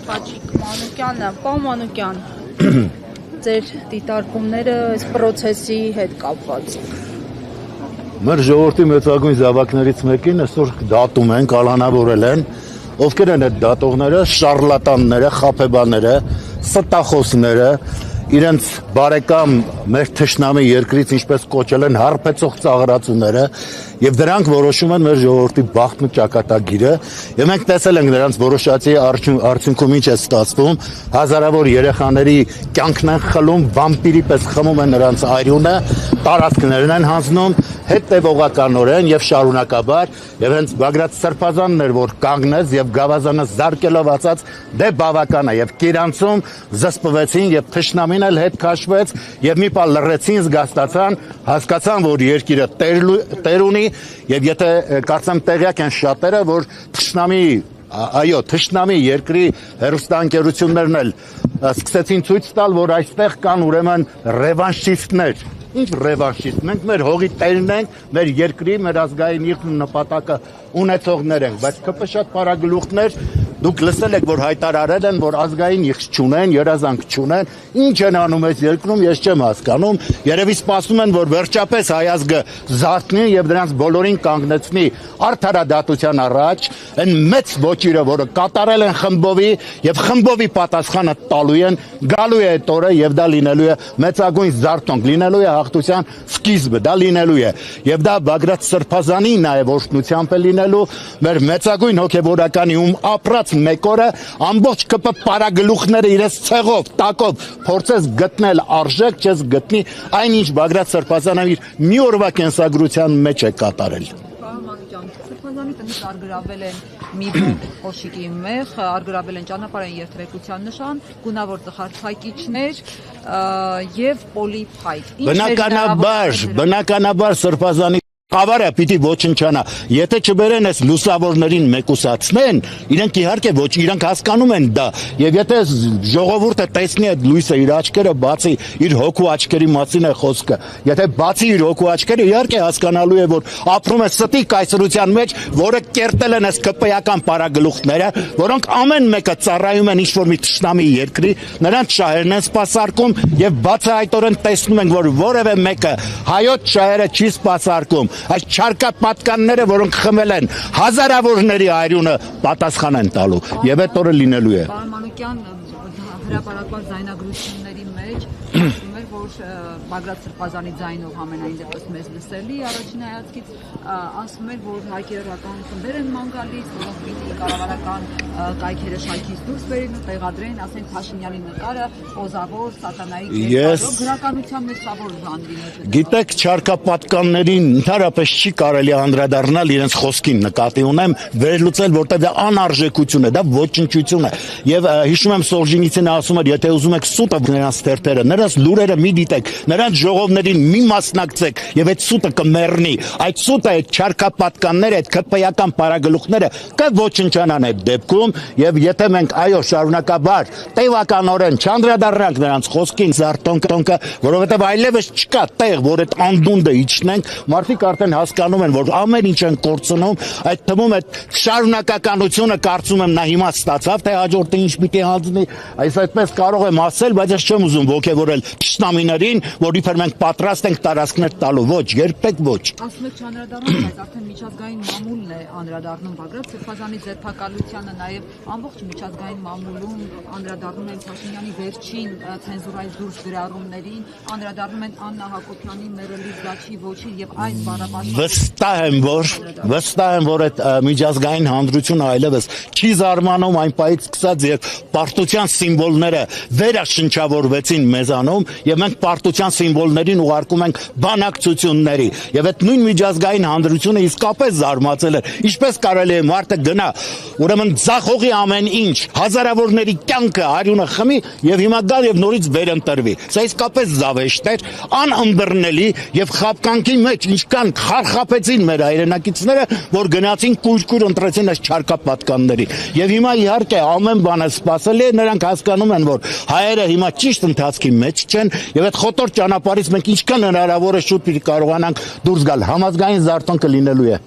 Հաճիկ Մանուկյանը, պարոն Մանուկյան, ձեր դիտարկումները այս process-ի հետ կապված։ Մեր ժողովրդի մեծագույն զավակներից մեկին այսօր դատում են, կալանավորել են, ովքեր են այդ դատողները, շարլատանները, խաբեբաները, ստախոսները, իրենց բարեկամ մեր թշնամի երկրից ինչպես կոչել են հարբեցող ծաղրացուները եւ դրանք որոշում են մեր ժողովրդի բախտն ու ճակատագիրը եւ մենք տեսել ենք նրանց որոշացի արդյունքում ինչ է ստացվում հազարավոր երեխաների կյանքն են խլում վամպիրի պես խմում են նրանց արյունը տարածքներն են հանձնում հետևողականորեն եւ շարունակաբար եւ հենց Բագրատ Սրբազանն էր որ կանգնեց եւ գավազանը զարկելով ասաց դե բավական է եւ Կիրանցում զսպվեցին եւ թշնամին էլ հետ քաշվեց եւ մի պահ լռեցին զգաստացան հասկացան որ երկիրը տեր ունի եւ եթե կարծեմ տեղյակ են շատերը որ այո, թշնամի երկրի հերոստանգերություններն էլ սկսեցին ցույց տալ, որ այստեղ կան ուրեմն ռևանշիստներ։ Ինչ ռևանշիստ, մենք մեր հողի տերն ենք, մեր երկրի, մեր ազգային իշխն նպատակը ունեցողներ ենք, բայց ԿՊ շատ պարագլուխներ դուք լսել եք, որ հայտարարել են, որ ազգային իշխ չունեն, երազանք չունեն, ինչ են անում այս երկրում, ես չեմ հասկանում, երևի սպասում են, որ վերջապես հայ ազգը զարթնի եւ դրանց բոլորին կանգնեցնի արդարադատության առաջ, այն մեծ ոչիրը, որը կատարել են խմբովի եւ խմբովի պատասխանը տալու են, գալու է այդ օրը եւ դա լինելու է մեծագույն զարթոնք, լինելու է հաղթության սկիզբը, դա լինելու է եւ դա Բագրատ Սրբազանի նաեւ օրհնությամբ է լինելու մեր մեծագույն հոգեվորականի ում ապրած մեկ օրը ամբողջ ԿՊ պարագլուխները իրենց ցեղով, տակով փորձես գտնել արժեք, չես գտնի այնինչ Բագրատ Սրբազանը իր մի օրվա կենսագրության մեջ է կատարել։ Սրբազանի տնից արգրավել են մի փոշիկի մեղ, արգրավել են ճանապարհային երթևեկության նշան, գունավոր ծխարցակիչներ եւ պոլիփայտ։ Բնականաբար Սրբազանի Խավարը պիտի ոչնչանա, եթե չբերեն այս լուսավորներին մեկուսացնեն, իրենք իհարկե ոչ, իրենք հասկանում են դա, եւ եթե ժողովուրդը տեսնի այդ լույսը իր աչքերը բացի, իր հոգու աչքերի մասին է խոսքը, եթե բացի իր հոգու աչքերը, իհարկե հասկանալու է, որ ապրում է ստի կայսրության մեջ, որը կերտել են այս ԿՊ-ական պարագլուխները, որոնք ամեն մեկը ծառայում են ինչ-որ մի թշնամի երկրի, նրանց շահերն են սպասարկում եւ բացահայտորեն տեսնում ենք, որ որևէ մեկը հայոց շահերը չի սպասարկում Այս չարկապատկանները, որոնք խմել են հազարավորների արյունը պատասխան են տալու եւ այդ օրը լինելու է։ Պարոն Մանուկյան, հրապարակված ձայնագրությունների մեջ ասում էր, որ Բագրատ Սրբազանի ձայնով ամենայն դեպս մեզ լսելի առաջին հայացքից ասում էր, որ հայկերական խմբեր են ման գալիս, որոնք պիտի կառավարական կայքերը շայքից դուրս բերեն ու տեղադրեն, ասեն Փաշինյանի նկարը օզավոր սատանայի կերպարով գրականության մեջ սա որ բան լինի։ Գիտեք, չարկապատկաններին ընդհանրապես չի կարելի անդրադառնալ իրենց խոսքին նկատի ունեմ, վերլուծել, որտեղ դա անարժեքություն է, դա ոչնչություն է։ Եվ հիշում եմ Սոլժենիցինը ասում էր, եթե ուզում եք սուտը նրանց թերթերը, նրանց լուրերը մի դիտեք, նրանց ժողովներին մի մասնակցեք եւ այդ սուտը կմեռնի։ Այդ սուտը այդ չարկապատկանները, այդ ԿՊ-ական պարագլուխները կոչնչանան այդ դեպքում եւ եթե մենք այո շարունակաբար տևականորեն չանդրադառնանք նրանց խոսքին զարտոնքը, որովհետեւ այլևս չկա տեղ, որ այդ անդունդը իջնենք, մարդիկ արդեն հասկանում են, որ ամեն ինչ են կորցնում, այդ թվում այդ շարունակականությունը կարծում եմ նա հիմա ստացավ, թե հաջորդը ինչ պիտի հանձնի, այս այդպես կարող եմ ասել, բայց ես չեմ ուզում ոգևորել թշնամիներին, որ իբր մենք պատրաստ ենք տարածքներ տալու, ոչ, երբեք ոչ։ Ասում եք չանդրադառնում, բայց արդեն միջազգային մամուլն է անդրադառնում Բագրատ Սրբազանի ձերբակալությանը, նաև ամբողջ միջազգային մամուլում անդրադառնում են Փաշինյանի վերջին ցենզուրայից դուրս գրառումներին, անդրադառնում են Աննա Հակոբյանի մերելի զգաչի ոչին եւ այս բառապաշարը։ Վստահ եմ, որ այդ միջազգային հանրությունը այլևս չի զարմանում այն պահից սկսած եւ պարտության սիմվոլները վերաշնչավորվեցին մեզանում եւ մենք պարտության սիմվոլներին ուղարկում ենք բանակցությունների եւ այդ նույն միջազգային հանրությունը իսկապես զարմացել է ինչպես կարելի է մարդը գնա ուրեմն ձախողի ամեն ինչ հազարավորների կյանքը արյունը խմի եւ հիմա գալ եւ նորից վերընտրվի սա իսկապես զավեշտ էր անըմբռնելի եւ խապկանքի մեջ ինչքան խարխափեցին մեր հայրենակիցները որ գնացին կույր ընտրեցին այս չարկապատկանների եւ հիմա իհարկե ամեն բանը սпасելի է նրանք հասկանում են որ հայերը հիմա ճիշտ ընթացքի մեջ չեն եւ այդ խոտոր ճանապարհից մենք ինչքան հնարավոր է շուտ կարողանանք դուրս գալ համազգային զարթոնքը լինելու է